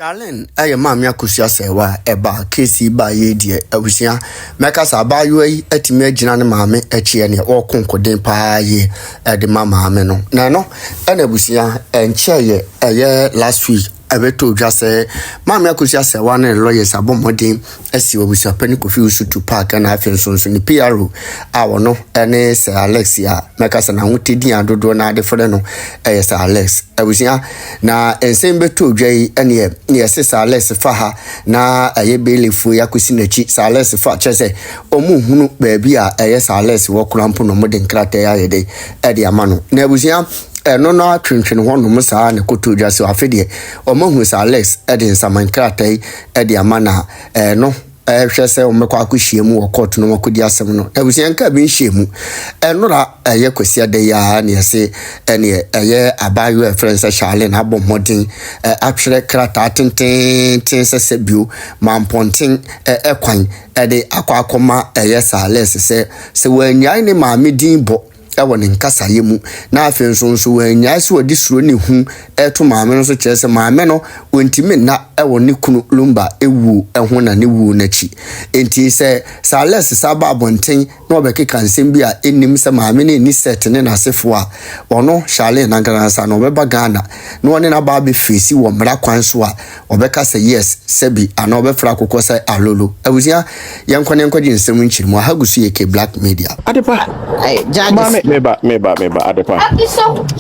Charlyn, mami Akosua Serwaa eba kesi ba ye die abusia meka sa ba yo yi atimi agina ne maame achie ne okonkoden pa ye de maame no na no na abusia enche ye last week abeto dwa se mami Akosua Serwaa ne lawyers abomodin asi abusia pani kofi usutu park na afenso so ni PRO awono ene Sir Alexia meka sa na hotedi adodo na ade fere no Sir Alex abusia na ensembe to dwa yi ene yes Sir Alex faha na ayebelefu yakosi nachi Sir Alex fa chese omu hunu baabi a Sir Alex wo krampo no modern krata ya yede de amano na abusia no twentwen ho no musa ne koto dwa se afede omahu Sir Alex de nsaman krata de amana no hwe se o mekwa akohyiemu wo court no makodi asem no abusia nka bi hyiemu nora yakosi ade ya ne yese ene abayo friends Charlyn abom modern atwere krata tenten sese bio mamponten ekwan de akwakoma Sir Alex se wanyai ne maame din bo ewo ne nkasa yemu na afenso wanyai se wodi suro ne hu eto maame no so kyerese maame no wontimi na ewo ne kunu lumba ewu eho na ne wu nachi enti se Sir Alex saba abonten na obekeka nsem bi a enim se maame ne ni set ne na sefo a ono Charlyn na garansa no beba Ghana no ne na ba be face wo mra kwan so a obeka se yes sebi ana obefra kokko se alolo abusia yankwane nkwaji nsem nchirimu ahagusu yeke black media adepa Judges. Meba adepa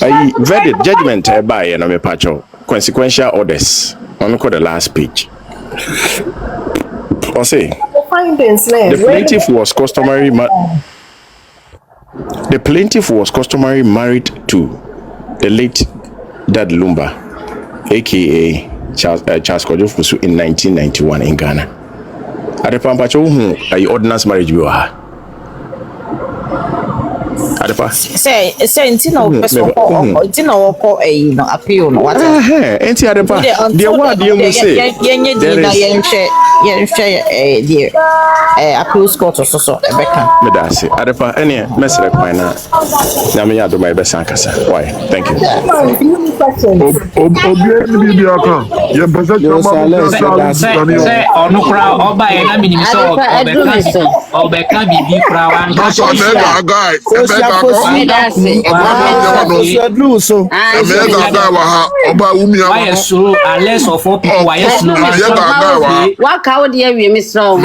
ai verdict judgment by na me pacho consequential orders on the last page. Or say the plaintiff was customary married to the late Dad Lumba, aka Charles Kojofusu, in 1991 in Ghana. Adepa mpacho hu ai ordinance marriage bi wa ha. Adepa Say intino person intino ko no appeal no what enti adepa de wa de mu say yenye dina yenhwe de appeal court so ebeka me da say adepa ene mesere kwan na me yado mai besan kasa why thank you obi aka ye pese chama say onu kra oba e na minimi so obeka bibi kra wan ka so why so unless of all people why so what how dey we me so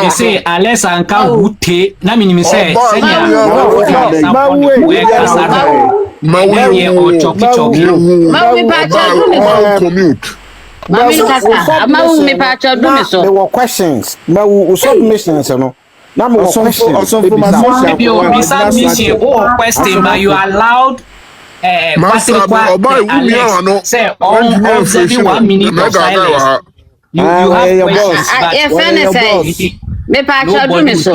they say unless anka hute na minimi say senya there were questions submissions no na me questions question but you allowed say on 1 minute of silence you have questions me pa cho do me so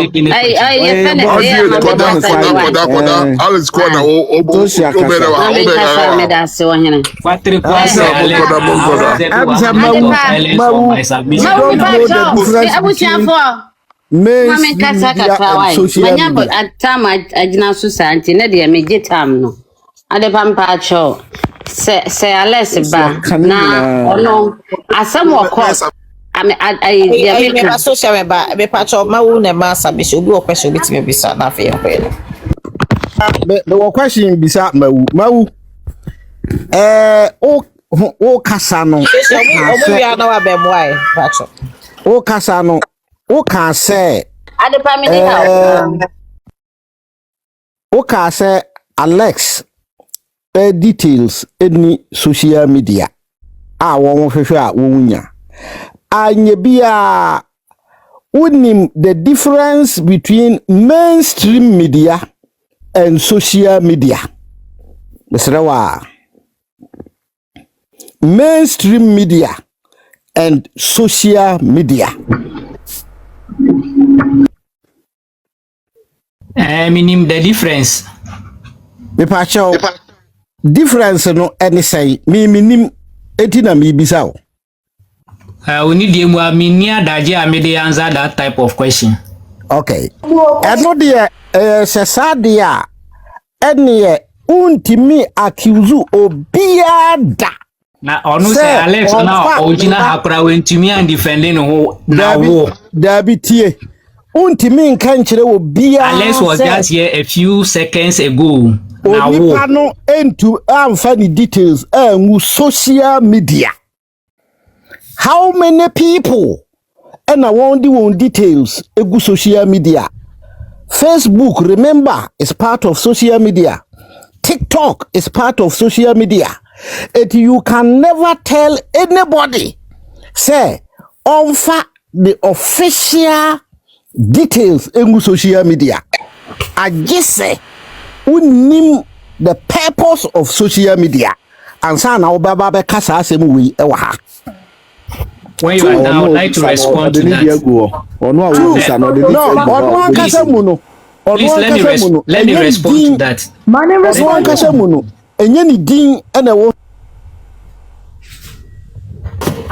Alex Corner me da se wo hene na de me gitam no ade pampa cho se Alex ba na ono asem woko I social member be patch of mawu na masa be should be question bit me bisa na fe yapel the question bisa mawu o kasa no omo ya na wa be boy patch o kasa no o kan say ade pa me dey o ka say Alex details any social media won hwehwe a wonya anyebia unim the difference between mainstream media and social media. Serwaa. Mainstream media and social media. Minim the difference. Me pacho difference no any say me minim etina me bisao. We need you minia daje amede answer that type of question. Okay. Eno de sesadia ene untimi accuse obiada Na ono say Alex na original hakra wentumi and defending ho na wo. Dabi tie. Untimi nka nkyere wo bia. Alex was just here a few seconds ago. Na wo. Onipa no entu amfa ni details angu social media. How many people and I want the details egu social media? Facebook, remember, is part of social media. TikTok is part of social media. You can never tell anybody, say, onfa the official details in social media. I just say, unim the purpose of social media. And so now, Baba Kasa Semu ewaha. When you are now, I would like to respond to that. Please let me respond to that.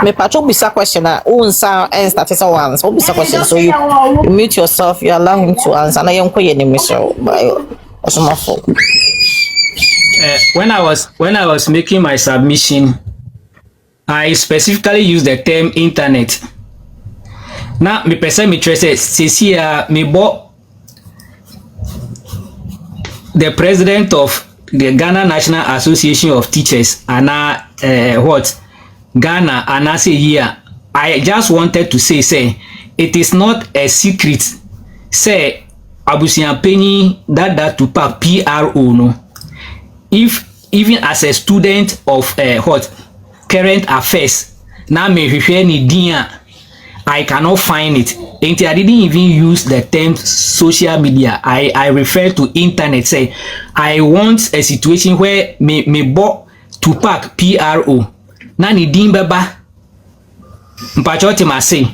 Me patrol bisa question na unsa and status ones. What bisa question? So you mute yourself. You allow him to answer. Na yonko ye ni miso. When I was making my submission, I specifically used the term internet. Now, me person me trust Cecilia me bought the president of the Ghana National Association of Teachers and Ghana and I say here. I just wanted to say it is not a secret. Say Abusian Penny that to pack PRO no. If even as a student of current affairs, now me ni dia, I cannot find it. I didn't even use the term social media. I refer to internet. Say I want a situation where me bought to pack PRO. Na ni din beba. Mpachoti mase.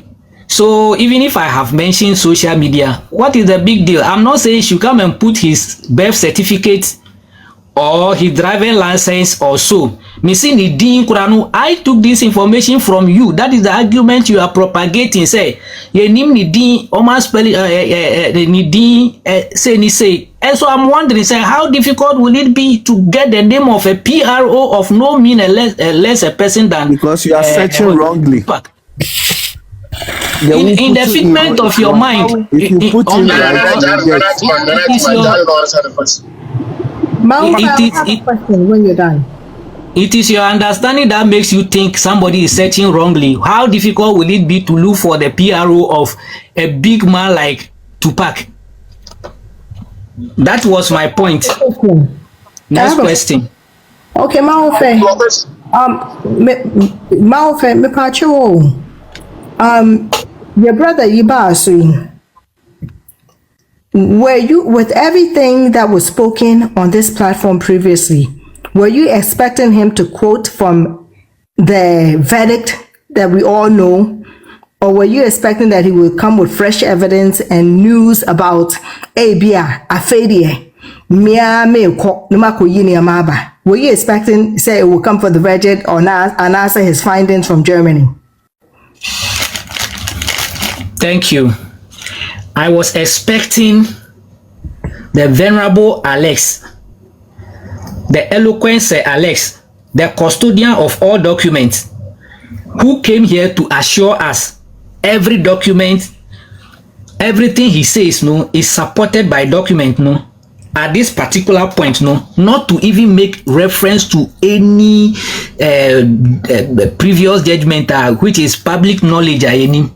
So even if I have mentioned social media, what is the big deal? I'm not saying she come and put his birth certificate or his driving license or so. Missing the din kuranu. I took this information from you. That is the argument you are propagating. Say ye nim ni din oma spell ni din say ni say. And so I'm wondering, say, how difficult will it be to get the name of a PRO of no mean a less a person than because you are searching wrongly. In the figment of your mind, if you put in when you're done. It is your understanding that makes you think somebody is searching wrongly. How difficult will it be to look for the PRO of a big man like Tupac? That was my point. Next question. Okay, Maofe. Maofe, me pacho. Your brother Yibasu. Were you, with everything that was spoken on this platform previously, were you expecting him to quote from the verdict that we all know? Or were you expecting that he would come with fresh evidence and news about Abia, Afedie, Mia Meko, Numako Yini Amaba? Were you expecting, say, it will come for the verdict or not and answer his findings from Germany? Thank you. I was expecting the venerable Alex, the eloquent Alex, the custodian of all documents, who came here to assure us every document, everything he says no is supported by document no. At this particular point no, not to even make reference to any previous judgment which is public knowledge any.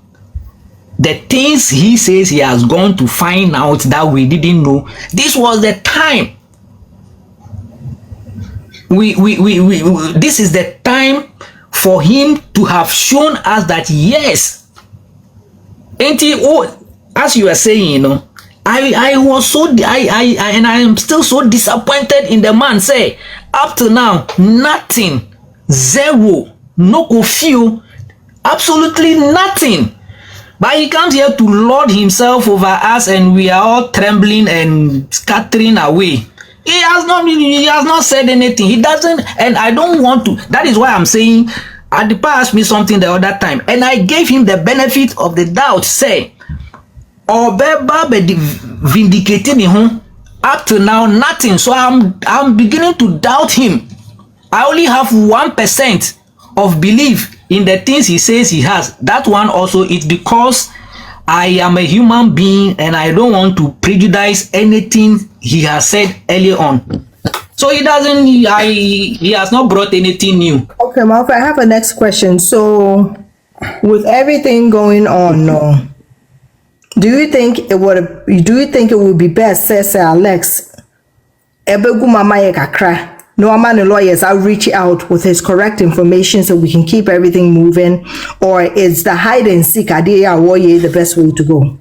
The things he says he has gone to find out that we didn't know. This was the time. This is the time for him to have shown us that yes. And as you are saying, you know, I was so and I am still so disappointed in the man. Say up to now, nothing, zero, no curfew, absolutely nothing. But he comes here to lord himself over us, and we are all trembling and scattering away. He has not said anything. He doesn't, and I don't want to. That is why I'm saying, Adipa asked me something the other time, and I gave him the benefit of the doubt. Say, Obeba be vindicating me home. Up to now, nothing. So I'm beginning to doubt him. I only have 1% of belief in the things he says he has. That one also is because I am a human being and I don't want to prejudice anything he has said earlier on. So he doesn't, he has not brought anything new. Okay, Malfa, I have a next question. So, with everything going on now, do you think it would be best, says Alex, Ebegu Mama Yekakra, no man lawyers, I'll reach out with his correct information so we can keep everything moving, or is the hide and seek idea the best way to go?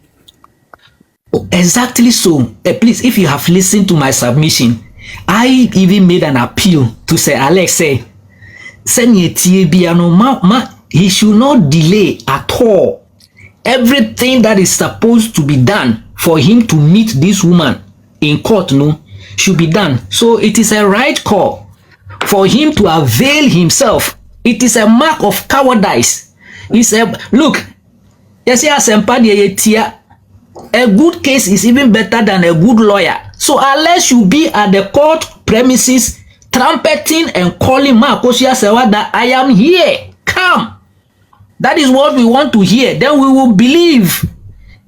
Exactly so. Please, if you have listened to my submission, I even made an appeal to say Alex say he should not delay at all. Everything that is supposed to be done for him to meet this woman in court should be done. So it is a right call for him to avail himself. It is a mark of cowardice. It's a look. A good case is even better than a good lawyer. So unless you be at the court premises trumpeting and calling Akosua Serwaa that I am here, come. That is what we want to hear. Then we will believe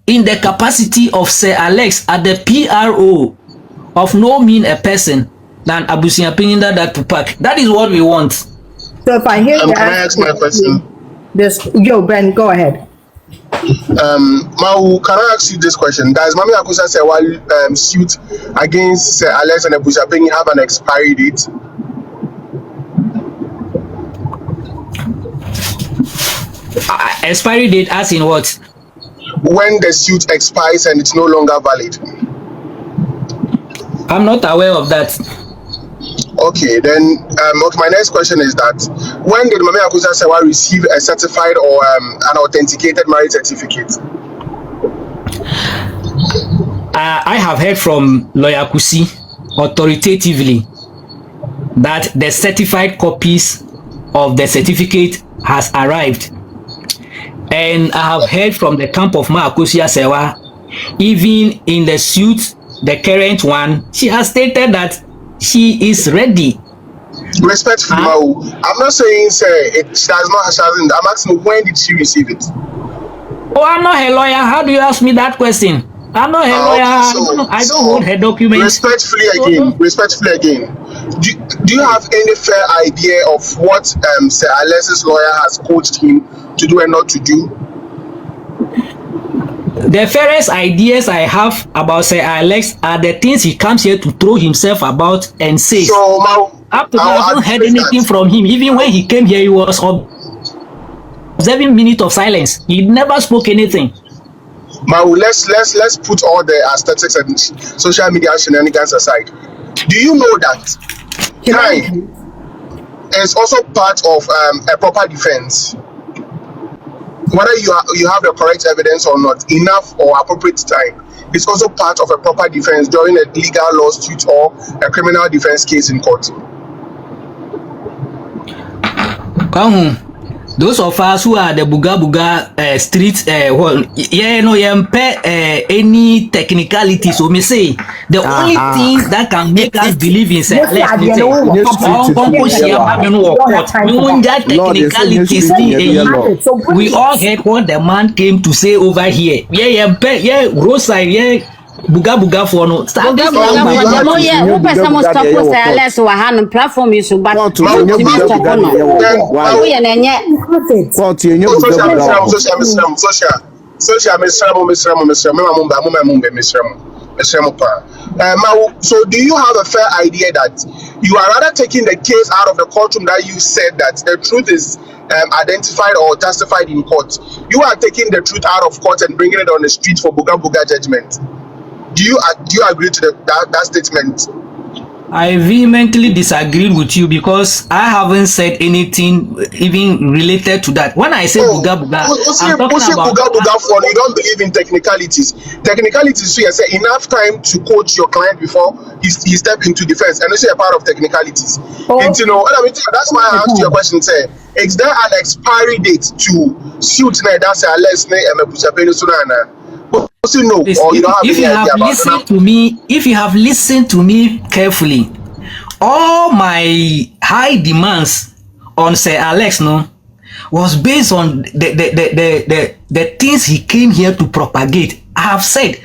in the capacity of Sir Alex at the PRO of no mean a person than Abusia Peninda that to pack. That is what we want. So if I hear can I ask my question? Ben, go ahead. Mau, can I ask you this question? Does Mami Akosua Serwaa suit against Sir Alex and Abusia Peninda have an expiry date? Expiry date as in what? When the suit expires and it's no longer valid. I'm not aware of that. Okay, then okay, my next question is that when did Mami Akosua Serwaa receive a certified or an authenticated marriage certificate? I have heard from Lawyer Kusi authoritatively that the certified copies of the certificate has arrived. And I have heard from the camp of Akosua Serwaa, even in the suit, the current one, she has stated that she is ready. Respectfully, I'm not saying it does not. She hasn't. I'm asking when did she receive it? Oh, I'm not her lawyer. How do you ask me that question? I'm not her lawyer. I don't hold her documents. Respectfully again. Do you have any fair idea of what Sir Alex's lawyer has coached him to do and not to do? The fairest ideas I have about Sir Alex are the things he comes here to throw himself about and say. So, up to now, I haven't heard anything from him. Even when he came here, he was observing minutes of silence. He never spoke anything. Mau, let's put all the aesthetics and social media shenanigans aside. Do you know that crime is also part of a proper defense? Whether you have the correct evidence or not, enough or appropriate time, it's also part of a proper defense during a legal lawsuit or a criminal defense case in court. Those of us who are the buga street, any technicalities. So me say the only thing that can make us believe in we all heard what the man came to say over here. Roadside, buga for no. Platform is but so do you have a fair idea that you are rather taking the case out of the courtroom that you said that the truth is identified or justified in court? You are taking the truth out of court and bringing it on the street for buga judgment. Do you agree to that statement? I vehemently disagree with you because I haven't said anything even related to that. When I say buga, I'm talking about buga for you don't believe in technicalities. Technicalities, so you say enough time to coach your client before he step into defense, and this is a part of technicalities. And you know, that's why I asked you a question. Say, is there an expiry date to suit that's a less name and no, or you don't have any idea about it? If you have listened to me carefully, all my high demands on Sir Alex, no, was based on the things he came here to propagate. I have said,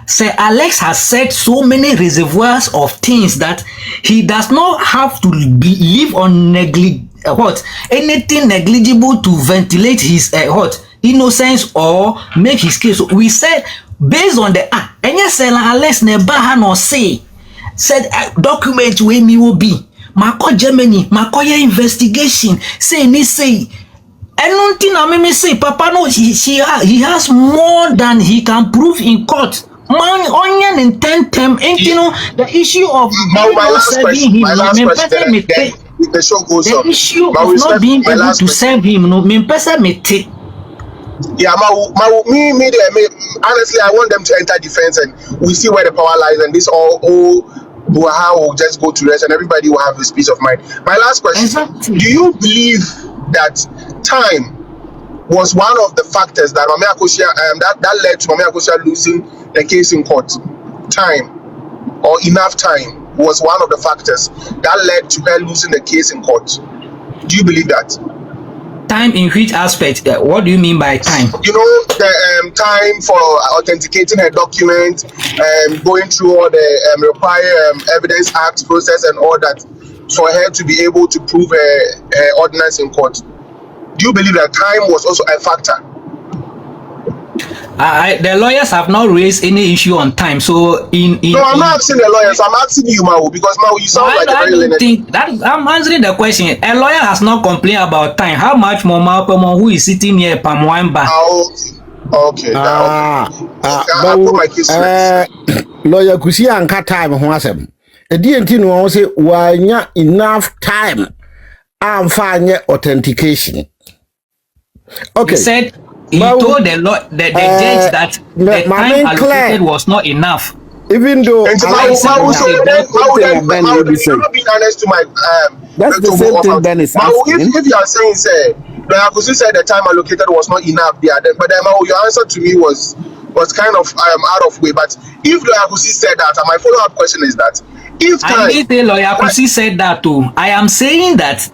Sir Alex has said so many reservoirs of things that he does not have to live on anything negligible to ventilate his innocence or make his case. So we said based on the and yes, Sir Alex never no say said document where me will be. Mako Germany, Mako investigation. Say ni say. I don't think I may say, Papa, no, he has more than he can prove in court. Man, onion and 10 term, and you know, the issue of my last question, the show goes on. The issue of not being able to serve him, no, me person me take. Yeah, honestly, I want them to enter defense and we see where the power lies, and this all Buaha will just go to rest and everybody will have this peace of mind. My last question, exactly. Do you believe that time was one of the factors that Mame Akosua that led to Mame Akosua losing the case in court? Time, or enough time, was one of the factors that led to her losing the case in court. Do you believe that? Time in which aspect? What do you mean by time? You know, the time for authenticating her document, going through all the required Evidence Act process and all that, for her to be able to prove her ordinance in court. Do you believe that time was also a factor? The lawyers have not raised any issue on time. So no, I'm not asking the lawyers. I'm asking you, Mau, because Mau, you sound like a very learned. I'm answering the question. A lawyer has not complained about time. How much more Mau who is sitting near Pamwamba? Okay. I'll put my case lawyer Kusi anka time ho asem. The DNT no say wanya enough time and find authentication. Okay. He said he told the judge that the time allocated was not enough. Even though you're not being honest to my that's the same thing Ben is asking. If you are saying say Akosua said the time allocated was not enough there, but then your answer to me was kind of out of way. But if Akosua said that, and my follow-up question is that if time, I didn't say Lawyer Akosua said that too. I am saying that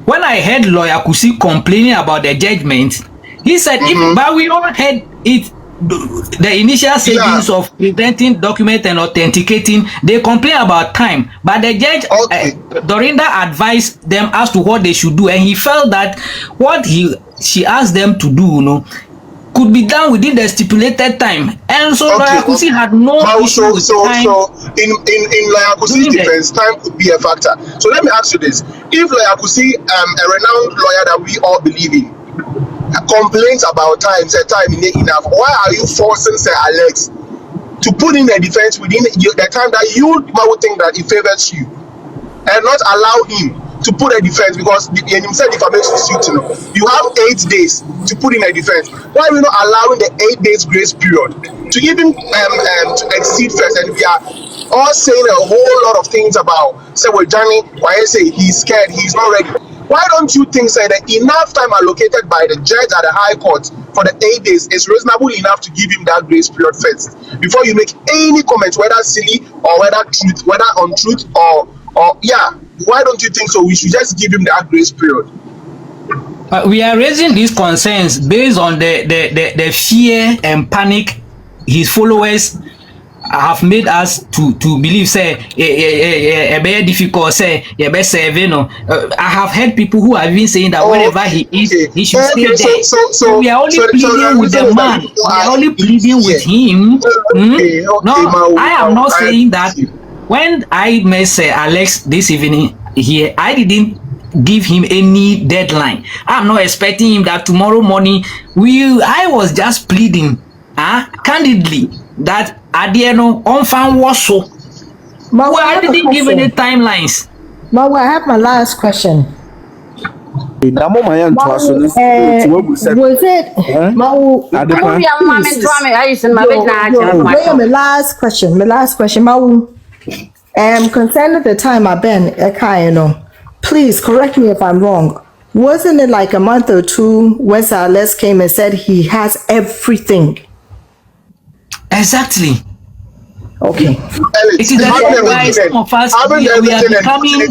when I heard Lawyer Akosua complaining about the judgment, he said, but we all heard it, the initial stages of presenting document and authenticating, they complain about time. But the judge, Dorinda advised them as to what they should do, and he felt that what she asked them to do, could be done within the stipulated time. And so Lawyer Akosua had no issue with time. So in Lawyer Akosia's defense, time could be a factor. So let me ask you this. If Lawyer Akosua, a renowned lawyer that we all believe in, complains about time, say time is not enough, why are you forcing Sir Alex to put in a defense within the time that you would think that it favors you, and not allow him to put a defense? Because in himself, if I make suit, you have 8 days to put in a defense. Why are we not allowing the 8 days grace period to even to exceed first? And we are all saying a whole lot of things about, say, well, Johnny, why I say he's scared, he's not ready. Why don't you think, say, that enough time allocated by the judge at the High Court for the 8 days is reasonable enough to give him that grace period first before you make any comments, whether silly or whether truth, whether untruth or yeah? Why don't you think so? We should just give him that grace period. We are raising these concerns based on the fear and panic his followers have made us to believe, say, a very difficult, say, I have heard people who have been saying that wherever he is, he should stay there. So we are only pleading with the man. We are only pleading with him. No, I am not saying that. When I met Sir Alex this evening here, I didn't give him any deadline. I'm not expecting him that tomorrow morning I was just pleading candidly that Adieno on fan was so. Well, I didn't give any timelines. But I have my last question. Was it my last question, Mau? Concerning the time I've been please correct me if I'm wrong. Wasn't it like a month or two when Sir Alex came and said he has everything? Exactly. Okay. It is the reason why some of us we are becoming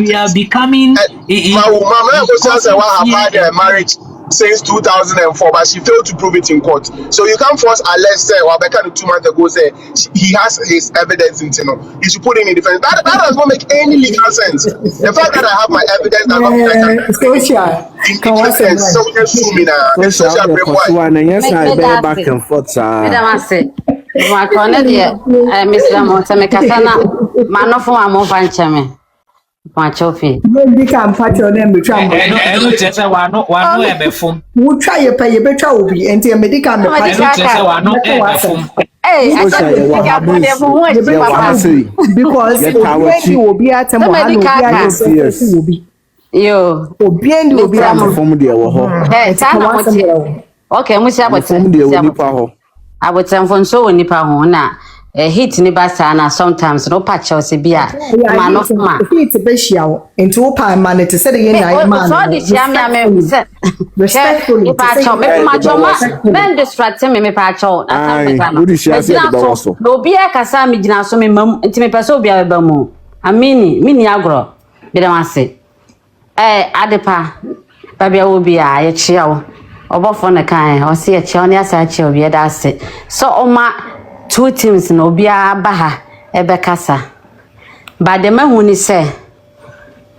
we are becoming Mama says I have had a marriage since 2004, but she failed to prove it in court. So you can't force Alex say, well, back 2 months ago, say he has his evidence in he should put in defense. That does not make any legal sense. The fact that I have my evidence does not mean I can so you can sue me now. Social back and forth. My corner, Miss Lamont, Mekasana, Manofo, I'm over Chame. My trophy. Maybe can patch your name. We try your pay your better will be and your medical. Hey, because you will be at a will be. You will be from the okay, Musa, I would send for so nipa hona hit ni basa na sometimes no patch us bia man of ma hit be hia into open man it say the man so the hia me respectfully patch me patch ma men distract me patch no bia kasa me gina so me mam nti me pese obia ba mu mini agro be dem ase adepa babia obia ye chia obofo ne kan o se eche oni asa che obi da ase so oma two teams no obi abaha ebe kasa but the man who say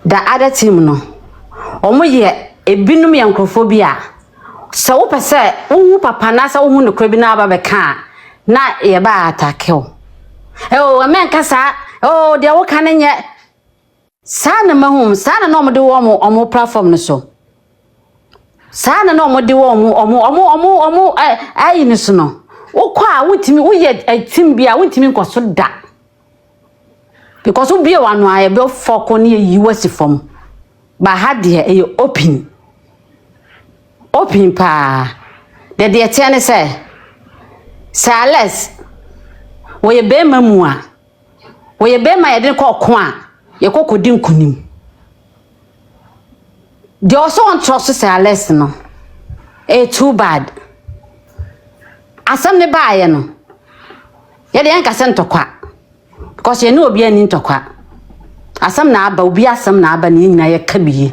the other team no omo ye ebinum yankrofobia so wo pese wo papa na sa wo hu ne kwa bi na aba be kan na ye ba attack o men kasa de wo kan nye sa na mahum sa na no mo de wo platform no so sana no mo de omo ayi ni so no wo kwa wutimi wo ye team bia wutimi nkoso da because wo bia wanu aye be foko ne yi wasi fom ba ha de e open pa de tie ne say sales wo ye be mamu a wo ye be ma ye de ko a ye kokodi nkunim. They also want trust say Alex no. Too bad. Asam ne baaye no. Ye de yanka sen tokwa. Because ye no obi ani tokwa. Asam na aba obi asam na aba ne nyina ye ka biye.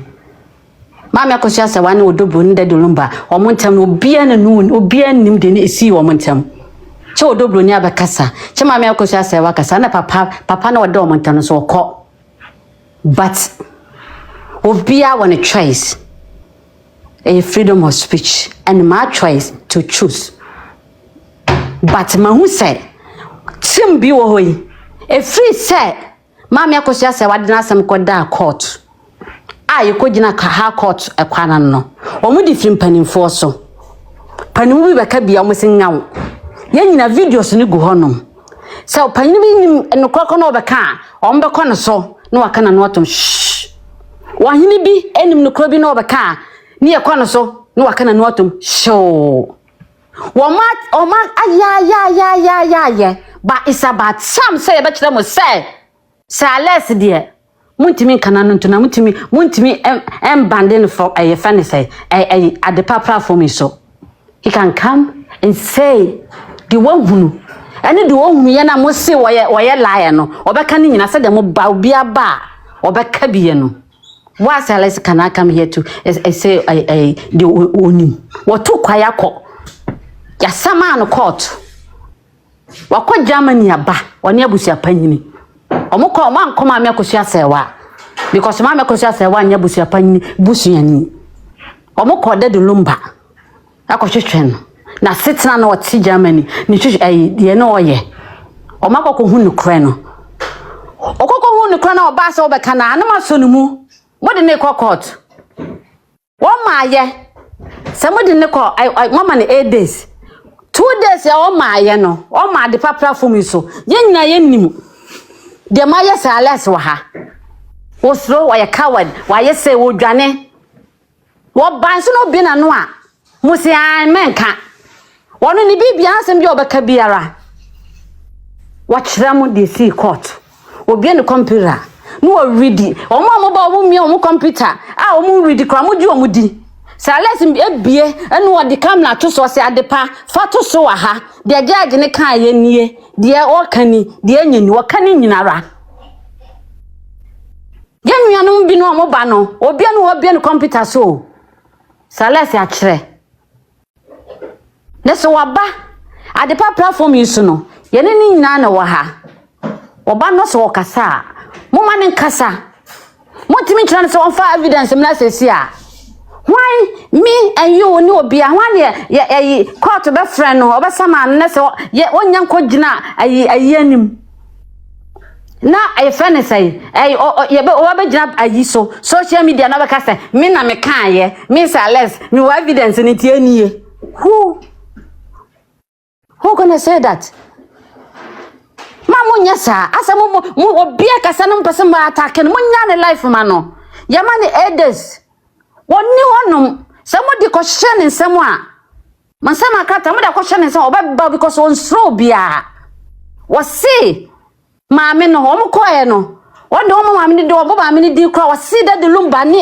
Ma me Akosua Serwaa ne odobo nda de lumba. Omo ntem no obi an nu obi anim de ne esi omo ntem. Che odobo ni aba kasa. Che ma me Akosua Serwaa kasa na papa na odo omo ntem so okọ. But Obia want a choice, a freedom of speech, and my choice to choose. But who said, Tim be away. A free said, Mamma Akosua Serwaa did not some court court. You could not ha court a quanano, or more different penny for so. Penny be be almost in now. Yen in a video so you go honum. So penny and no cock on over car, on the corner so, no I can not shh. Wahini bi enim no krobi na obeka ne yakwa so no waka na no atom show woma aya ba it's about some say be kire mo say Alex de muntimi kana no ntona muntimi banding for a fan say at the platform so he can come and say the one hunu and the one hunu ye na mo say woye lie no obeka ni nyina say dem ba obi aba obeka biye no. Why Alex can I come here to say the onim? What took Kwayako? Yasama no court. Wako Germany aba, or near Busia Panini. Omoko man come a Akosua Serwaa. Because Mamma Akosua Serwaa near Busia Panini, Busiani. Omoko de lumba. Akoshen. Na sitting on what see Germany, Nichish a no ye. Omako hunu crano. Okoko hunu crano bass over Cana, and my sonumu. What did they call court? 1 my somebody didn't call I 8 days. 2 days, oh my, no, oh my, the papa for me so. Yen na yen the Maya Alex waha. Was slow, why a coward, why you say, would Johnny? What bands no been a noa? Musi I man can't. One in the baby answer me over Kabiara. Watch them they see court. Will be in the computer. No ready. O ma mo ba wo mi o mo computer. Ah o mo ready kra mo ju o mo di. Charlyn ebie enu odi camera to so se adepa fa to so wa ha de judge ne kan ye nie de o kani de anyini o kani nyinara Yanuanum bi no mo ba no obi anu obi no computer so Charlyn se akire ne so waba adepa platform yi so no ye ne ni nyina na wa ha oba no so kasa mo ma ne kasa mo timi kira se won fa evidence me na sesi a why me and you ni obi a hwan ye court be friend no obesama ne se ye onya nkogina ayi anim na ay friend say ay ye be obegina ayi so social media na be kasa me na me kan ye me Charlyn me wa evidence ni tie nie who gonna say that Mamu nyasa asa mu obi akasa no mpese ma attack no nya ne life ma no ye ma ne elders woni honum somebody question in someone masama kata mo da question in someone oba because on slow bia wasi maame no ho mkoye no wode ho maame ni de obo maame ni di kra wasi da de lumba ni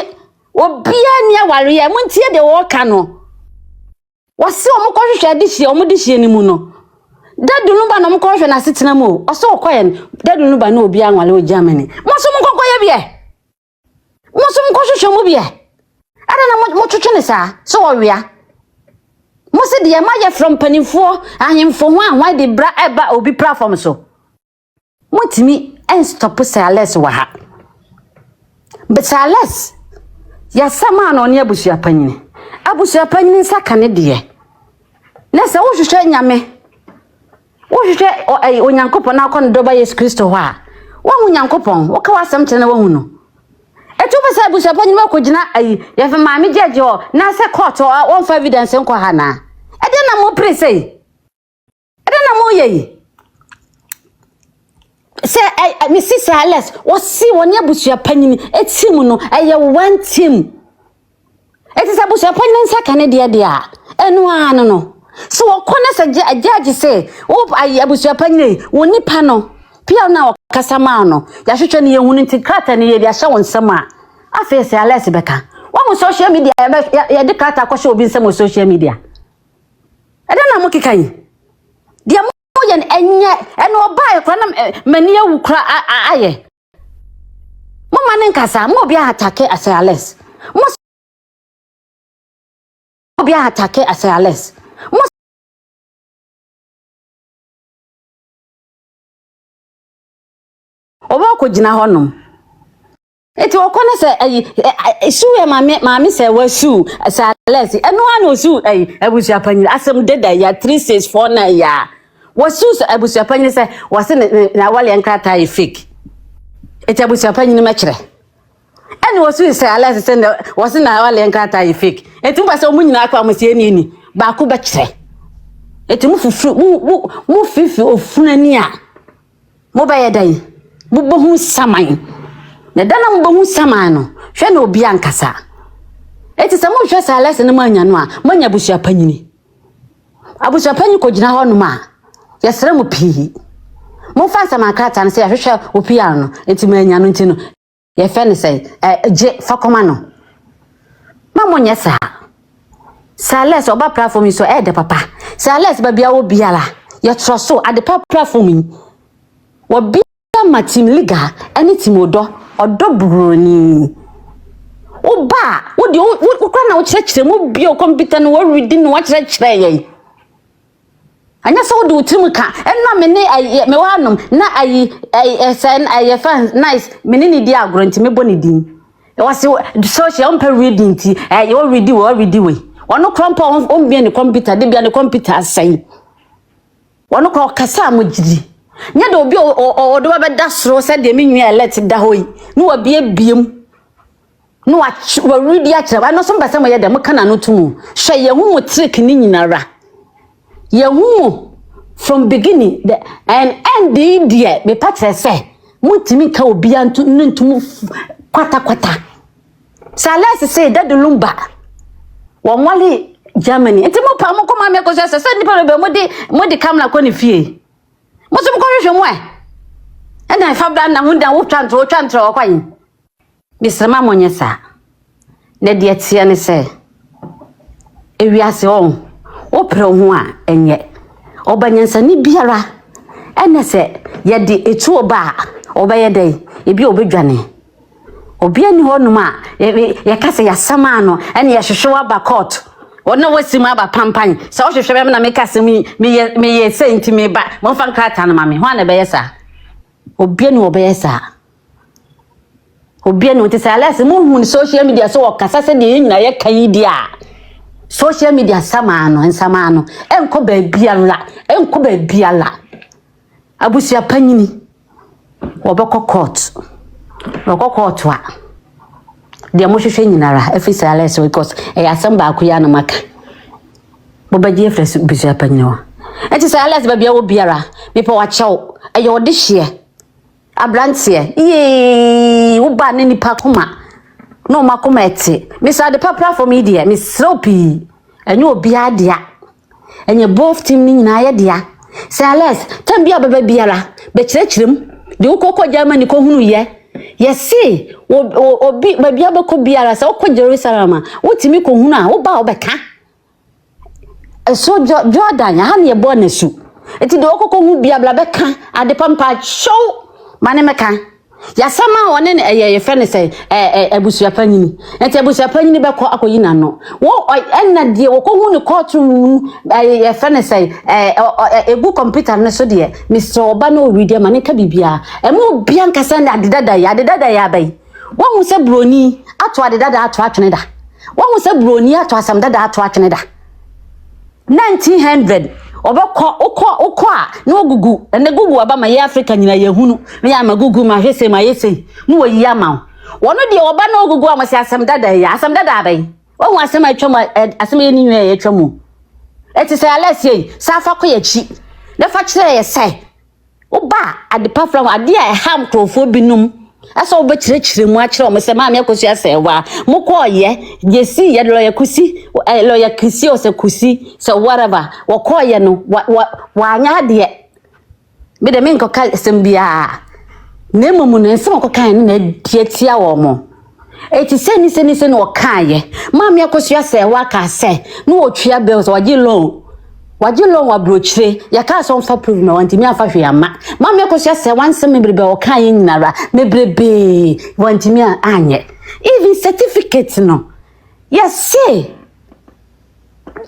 obia ni aware ya muntie de wo ka no wasi o mko hwehwe de hie o mo de hie ni mu no da de lumba no mko hwehwe na setena mu o so okoye da de lumba no obia anwale o Germany mo so mko koye bia mo so mko hwehwe mu bia Ada na mo twetwe ne sa so wia mo se de ma ye from panifo ahemfo ho anwa de bra eba obi platform so mo timi en stop Charlyn wa ha but Charlyn ya sama no ne abusua panyini saka ne de na se wo hwehwe nyame wo hwehwe onyankopon na akon do ba Yesu Kristo ho a wo onyankopon wo ka wasam kyene wo hu no etu be say busa panyi ma kogina ayi ye fe maami jeje o na se court o won fa evidence nko ha na e de na mo pre say e de na mo ye se mi si Charlyn o si woni abusa panyi etim no eye one team eti sa busa panyi nsaka ne de a enu anu no so wo kona se judge say o ayi abusa panyi woni pa no pia na kasama no ya hwehwe ne yehunu ntikrata ne ye dia hye won sama afi Charlyn beka wo mo social media ya de krata kwhye obi nsama social media ede na mo kikan dia mo ye enye ene oba ekra na mani awu kra aye mo mane nkasa mo obi atake Charlyn mo obi atake Charlyn mo oba ko gina honum eti okone se suwe maami se wasu Charlyn eno ana osu abusia panyi asem deda ya 3649 ya wasu abusia panyi se wase na wale nkrata e fake eti abusia panyi ni mekere eno wasu Charlyn se wase na wale nkrata e fake eti mba se omunyina akwa amusie ni ba ku bekere eti mu fufu mu fifi ofunani a mo ba yedan bubohu saman na dana mbohu saman no hwe na obi ankasa eti se mo hwe Charlyn ne manya no a manya busua panyini abusua panyi ko gina ho no ma yesere mo pii mo fa saman krata ne se hwehwe opia no eti manya no ntino ye fe ne se je fakoma no ma mo nyesa Charlyn oba platform so de papa Charlyn ba bia wo biala ye troso ade platform wo bi ma team liga any team odo broni oba wo de wo kra na wo kyerɛkyerɛ mu bi o computer no wo read no wo kyerɛkyerɛ yɛ anya so wo de team ka enna me ne me wa anom na sen fan nice me ne di agronti me bɔ ne din e was social on per reading ti you read we ono krompa on bi ne computer de bia ne computer asan ono ko kasa mo gidi nya do obi o do ba da soro se de me nwa let da hoyi no wa bia biem no wa read ya kire ba no so mbasa mo ye de mo kana no tumu hwe ye hu mo trick ni nyinara ye hu from beginning and end the idea me patre se mutimi ka obi antu ntumu kwata Charlyn say that the lumba wonwale Germany enti mo pa mo koma me ko se nipa be mo de camera ko ne fie mo so ko hwehwe mo e na fa bra na hunda wo twantro okwan bisema mo nyesa na de tie ne se ewiase on opre ho a enye obanyansa ni biara ene se ye de etu oba obeye dey ebi obedwane obi ani ho numa ye kase ya sama no ene ye hwehwe ba court wona wasima aba pampan se o hwehwe na me kase me ye senti me ba mo fa nkrata na mame ho na be yesa obi ani obeye sa obi ani otisa alese mo hu ni social media so okasa se de nyina ye kan yi dia social media sama no enko ba biala abusia panyini obekọ court wa de mo hwehwe nyinara efisa alese because asamba akuya na maka bobaji efresu busia panyini enti say alese ba bia wo biara me pa wa chew ode hye abrantie ye wo ba ne nipa koma no makoma ete me say the platform media me sloppy enye obi adia enye both team ni nyina ye dia say alese tam bia baba biara be kirechirem de ukoko Germany ko hunu ye yesi obi ba bia ba ko biara say ukko Jerusalem wotimi ko hunu a wo ba obeka so Jordan ya ne ye bo na su eti de ukoko hu bia bla beka ade pampa show mane meka ya sama wone ne ye fene say abusua panyini enti abusua panyini be ko akoyi na no wo enna de wo ko hu ne courtroom ye fene say egu computer ne so de Mr. Oba no read mane ka bibia emu bia nkasa na adedada ya bai wo hu se broni ato adedada ato atwene da wo hu se broni ato asam dada ato atwene da 1900 okọ a na ogugu ene gugu aba ma ye Africa nyina ye hunu me ya ma gugu ma hwese ma yese mu wo yi ama wono de oba na ogugu a ma se asem dada abai wo asem atwam asem ye ni nwe ye twam eti se alese safa ko ye chi na fa kire ye sai oba adepa from ade a ham krofo binum asa oba kire mu a kire o me se ma me Akosua Serwaa mu ko ye yesi ye lo ye kusi lo ye kisi o se kusi so whatever wo ko ye no wa anya de me de me nkoka sembia na emamu na nsem ko kan na tietia wo mo eti seni no kan ye ma me Akosua Serwaa ka se no otwia bills waji loan wa brochire ya ka so mfa prove me wanti mi afa hwe ama ma me Akosua Serwaa nsem mebrebe o kan yin nyinara mebrebe wanti mi anye even certificate no yes say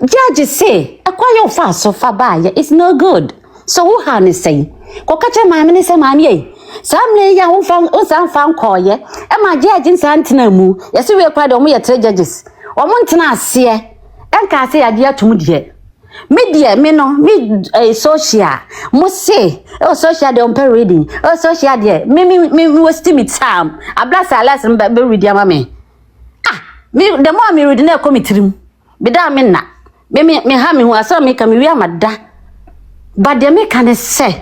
judge say akwayo fa so fa ba ya it's no good so who han say ko kache ma me ne se ma ne samle ya wo fa nkoye e ma judge nsa ntena mu yes we kwa de mo ye three judges o mo ntena ase enka ase ya de atum de media me no me social mo say social de on per reading social de me waste me time ablasa alas be read am me me the more me read na committee be da me na me ha me hu asa me ka me wi amada but de me can say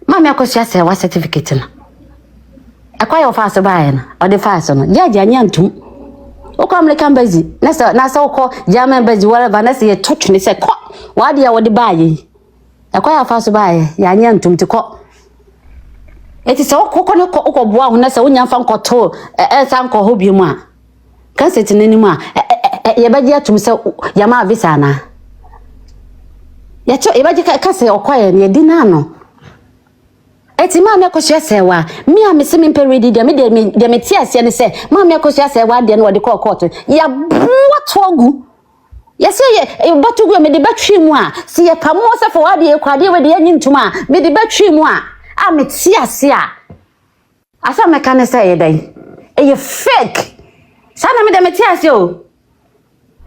ma me Akosua Serwaa certificate na akwa yo fa so ba na o de fa so no jaja anya ntum oko American bazi na sa oko German bazi whatever na say touch ni say ko wa de ya wo de ba yi akwa ya fa so ba ya anya ntum ti ko eti so oko ne ko oko boa hu na say onya fa nkoto sa nko ho bi mu a kan se tinani mu a ye baji atum say ya ma visa na ya cho ye baji ka say okoye ne di na no eti ma me Akosua Serwaa me a me se me peredi de me ti ase ne se ma me Akosua Serwaa de no wo de call court ya boato agu ya se ye boato agu me de batwi mu a se ye pamo se fo wa de kwade we de yin ntuma me de batwi mu a me ti ase a asa me kan se ye dai ye fake sana me de me ti ase o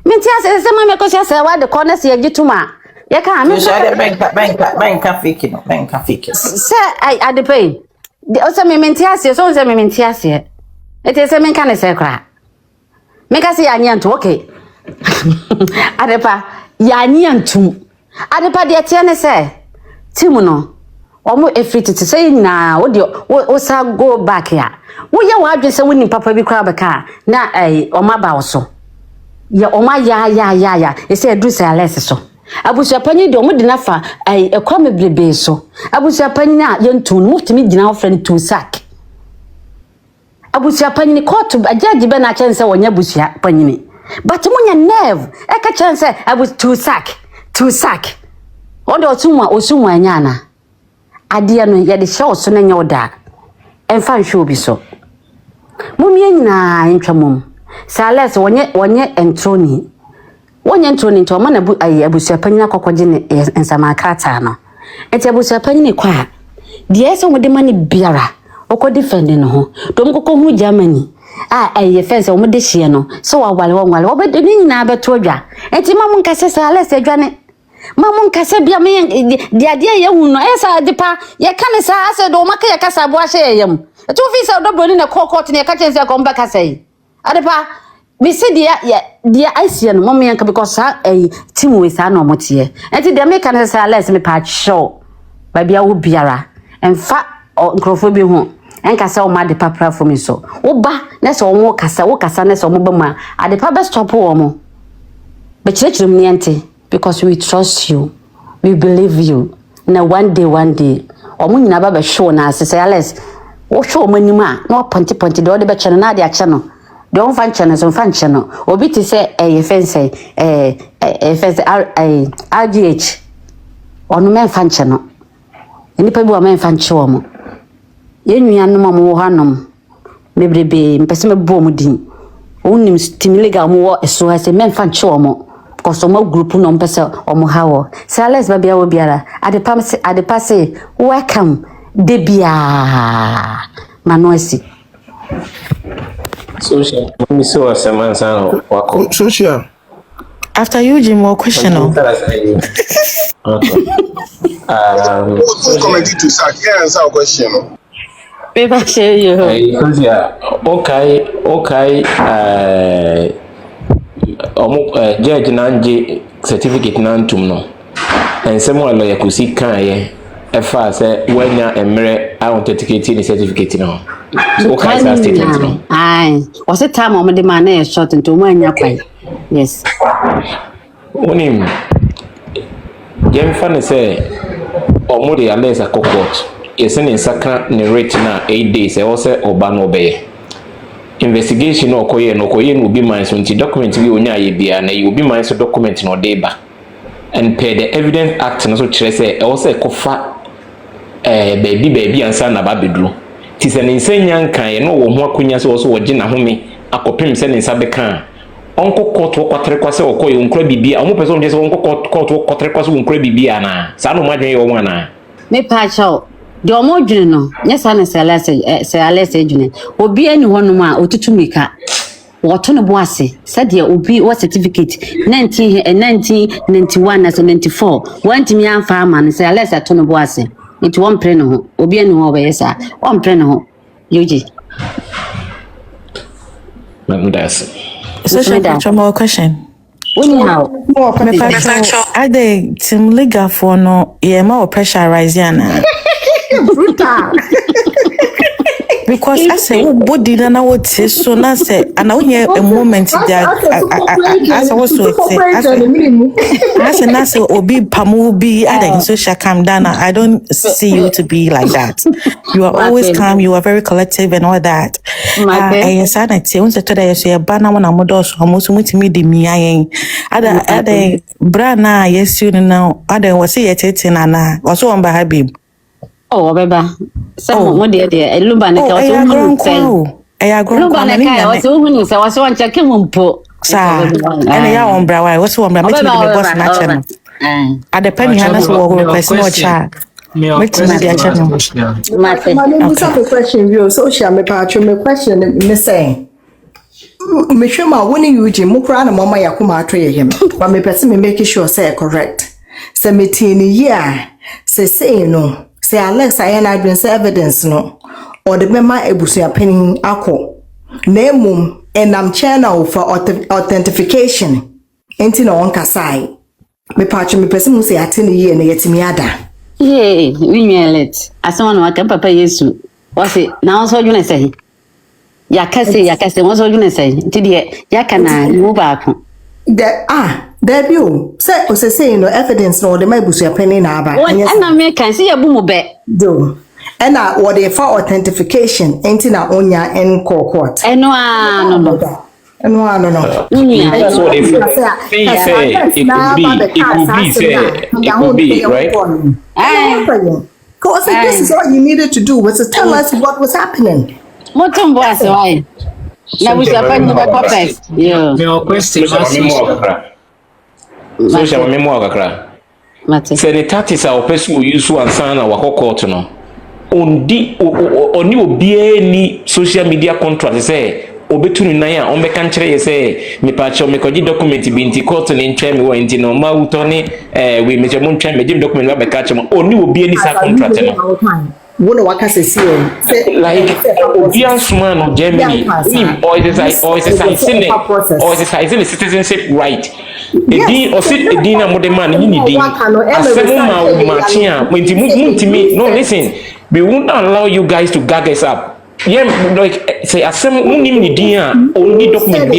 me ti ase se ma me Akosua Serwaa de corner se ye gituma ya ka me banka fake se I the pay o se me mentiase so se me mentiase ete se me kan se kra me ka se ya nyanto okay adepa ya nyanto adepa de tie ne se timu no omo efrititi se nyina wo de wo sa go back ya wo ye wa adwe se woni papa bi kra beka na oma ba wo so ye oma ya ese edu se alese so abusua panyi de omo de nafa ekwa mebrebe so abusua panyi na ye ntun mutimi gina wo friend to sack abusua panyi ni court ajaji be na chense wonya abusua panyi ni but munya nerve e ka chance I was too sack odo osumwa nyana ade no ye de show so na nya oda emfa show bi so mumie nyina ntwamom Charlyn wonye entroni nto ma na abusua panyina kokogye ne ensama krata no enti abusua panyina kwa de ese wo de mani biara oko defend no ho dom kokko hu Germany aye fence wo de hie no so wawale wo be ni nyina beto adwa enti ma mun kase Charlyn adwane ma mun kase bia me de ade ye hu no esa de pa ye ka ne sa ase do maka ye kasa bo ahye yem eto fi se do boni na court ne ka chense ko mba kasa yi ade pa me se dia asia no mom yanka because team we sa no motie enti de me ka ne Charlyn me pa show ba bia wo biara emfa nkrofo bi ho enka se o ma de papra for me so wo ba na se wo kasa na se wo ba ma ade pa be stop wo mo be chirechire mu niente because we trust you, we believe you. Na one day omu nyina ba be show na ase Charlyn wo show manima na ponti do de be chene na de ache no de on fan chene obi ti se fence RGH onu men fan chene enipa bi wa men fan che wo mo yenua no mo wo hanom mebrebe mpese me bo mo din onim stimulaga mo wo eso ase men fan che wo mo because my group no mpese omo hawo Charlyn ba bia wo biara ade passe welcome debia manoesi social me so asemansa wako Social. After you, Jim, more question. Who's commenting to Sack? Yeah, answer our question. Paper share you. Okay. Judge Nanji certificate Nantum no. And someone like Akusi can efa say when ya emre authenticate the certificate no. So okay, that statement no. Aye. Was it time on the man is short into when ya kwai. Yes. Onim. Jem fan say omo de alesa court. Yesen in saka ne rate na 8 days e also oba no be. Investigation no koye no be mine so nti document we onya ye bia na you be mine so document no dey ba. And per the evidence act no so kire say e also kofa baby ansa na ba bedru. Ti se ne nsanya nkan ye no wo ho akonya so wo gye na home akopem se ne nsa be kan. Onko court wo kwatere kwase okoye onkra bibia omo person dey so onko court wo kwatere kwase onkra bibia na sa no madwen ye wo na me pa chao de omo dwene no nyesa ne Charlyn dwene obi ani hono ma otutumika woto no boase said obi what certificate 1991 na 94 want me am farmer ne Charlyn ato no boase it one pre no ho obi ani ho obeyesa one pre no ho yoji that's So, more question. Anyhow, I think Tim Liga for no, yeah, more pressurized, yana. Because I say, oh, body, and I would say, so now say, and I would hear a moment that as I was to say, I say, now say, Obi Pamu be, I think social calm down. I don't see you to be like that. You are always calm, you are very collective and all that. I said, I say, once today, I say, a banana when I'm almost with me, the me, I other brana, yes, you know, other was it, and also on by Habib. Oh, beba. Some mo de lumba na ka waso hunu sai. Lumba na ka waso hunu sai waso wancha ke mumpo. Sa. Ana ya ombra wa waso ombra me me boss na che no. Adepa ni hana so wo person o cha. Me tina dia che no. My question you social me pa me question me say. Me sure ma woni yuji mu kra na mama yakuma atwe him. But me person me make sure say correct. Say me tini year. Say no. Say Alex I had evidence no or the member ebusia penny ako name and I'm channel for authentication enti na on kasai me patch me person mu say atini ye na yetimi ada yeah we let asama no aka papa yesu was it now so you say yakase won so you say enti de yakana mu ba ko there you say no evidence no the my busu penny na aba and me can see abu mu be do and what they for authentication enti na onya en court no No. That's what they say. It could be, right? Because this is all you needed to do was to tell us what was happening. Motum boss why? Na we shall find the corpus. Yeah. Your question Social memo kakra. Mate. Say the tactics are person use and sign our court no. Oni obi ni social media contract say obetunu nan a on be kan kire say me pa che me koji document bi nti court ni ntwa me wo nti no ma utoni we me je mo ntwa me document ba be ka che mo oni obi ni sa contract no. Wona waka se like Obian Sman of Germany, or is it citizenship right? A dean or sit a dean and man in the dean. No, listen, we won't allow you guys to gag us up. Yeah, like say, as some only document the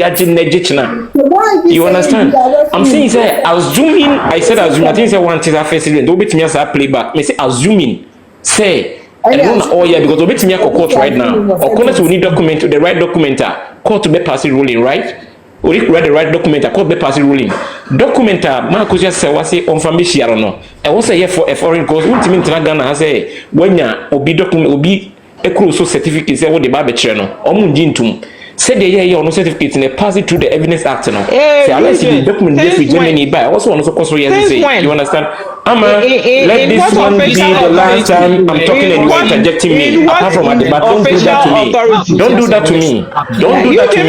you understand? I'm saying, say, assuming, I said, assuming, I think, say, one is a festival, don't be to me as a playback. Me say, assuming, say, and because we bet me a court right now. Or court will need document the right documenter. Court to be passing ruling, right? We read the right documenter. Court be passing ruling. Documenter, Akosua Serwaa say on family I don't know. I was say for a foreign cause. What mean Ghana say when ya obi document obi a cruise certificate say what the Bible channel. Omunjintum. Said the year no certificate and pass it through the evidence act no. Say unless the document this with Germany by also on so say you understand? Let this one be the last time I'm talking and you are interjecting me apart from the but don't do that to me. Don't do that to me. Don't do that to me.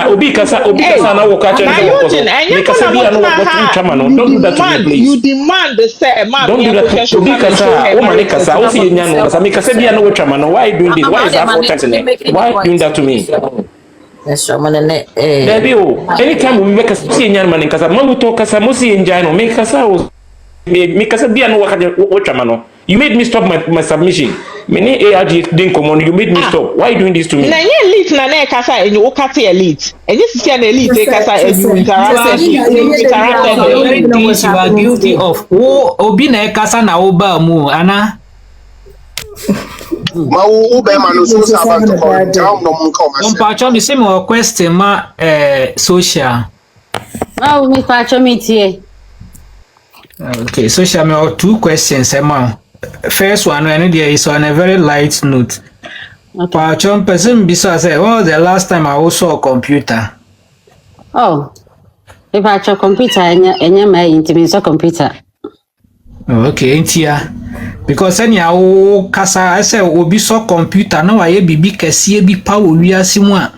Obi kasa na wo ka che me kasa bi na wo go chama no. Don't do that to me please. You demand the say man. Don't do that. Obi kasa o mane kasa o si nya no kasa me kasa bi na wo chama no. Why you doing this? Why is that for threatening? Why are you doing that to me? Anytime we make a see young man in Casa, Mamu talk as a Mosi in Jano, make us out. Make us be no watchamano. You made me stop my submission. Many ARG didn't come on, you made me stop. Why are you doing this to me? Elite na Casa and you Okati elite. And this is an elite Casa and you interact. You are guilty of. Oh, Obina Casa na Oba Mu, Anna. Ma ube manu so saban to call down no mun come. Pacho the same question ma social. Oh, me pacho me tie. Okay, social me have two questions ma. First one when there is on a very light note. Pacho person bisa say, "Oh, the last time I also a computer." Oh. If I check computer enya my intimate computer. Okay, intia. Because any o kasa I say obi so computer na waye bibi kese bi pa wiase mu a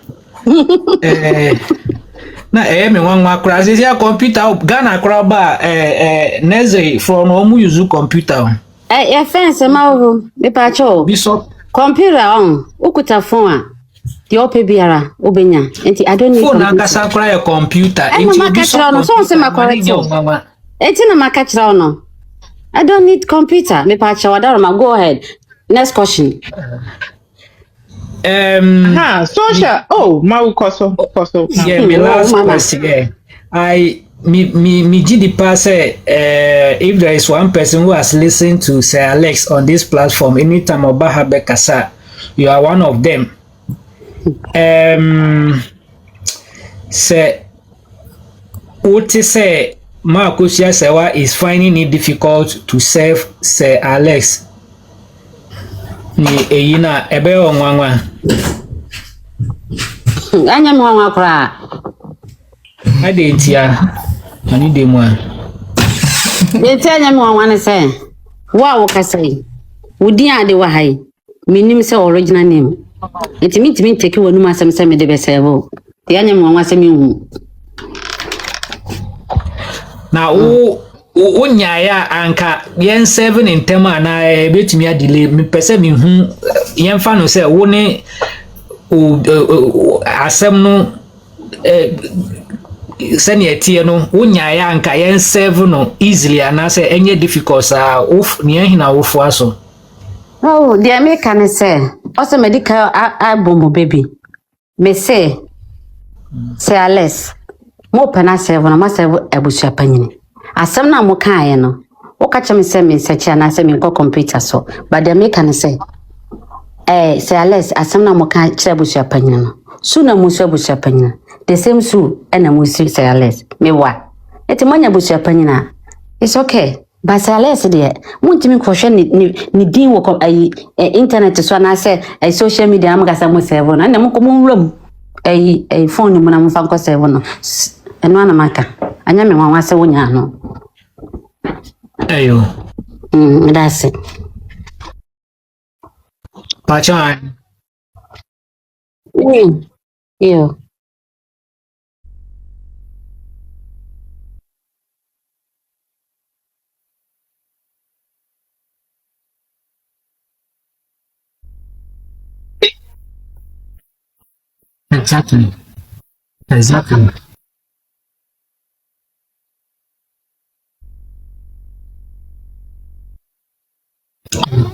na me nwanwa akra say computer Ghana akra ba Neze from omu use computer e fence ma wo me pa cho bi so computer on ukuta phone a the ope biara obenya enti I don't need phone na kasa akra e computer enti bi so say ma correct enti na ma kachira no I don't need computer. Me pa chawadaro go ahead. Next question. Social. Oh, my koso. Yeah, my last question. Yeah. Me GD pass if there is one person who has listened to Sir Alex on this platform anytime about Habe Kasa, you are one of them. Say what say Akosua Serwaa is finding it difficult to serve Sir Alex. Ni eyina ebe onwanwa. Anya mwanwa kra. Ade ntia. Ani de mu a. Ntia anya mwanwa ne se. Wa wo kasai. Wudi ade wa hai. Minim se original name. Etimi take wonu masem se me de be serve. Ti anya mwanwa se mi hu. Na o nyaaya anka yen 7 in tema na betumi adile me pese me hu yen fa no se wo ne asem no sani etie no wo nyaaya anka yen 7 no easily ana se enye difficult of ne hina wo fo aso. Oh, the American say also medical album baby me say Alex mo pena serve na ma serve abusua panyini asem na mo kan no wo ka chem say me search na say me ko computer so but the make can say say Alex asamna mo kan kire busua panyina no su na musu busua panyina the same su na musu say Alex me wa eti manya busua panyina it's okay but say Alex de muntimi kohwe ni din wo internet so na say social media am gasa mo save no na mo ko mo wram phone mu na mo fa ko save no eno na maka anya me nwa se wonya no ayo that's it Pachan. Yeah. Exactly.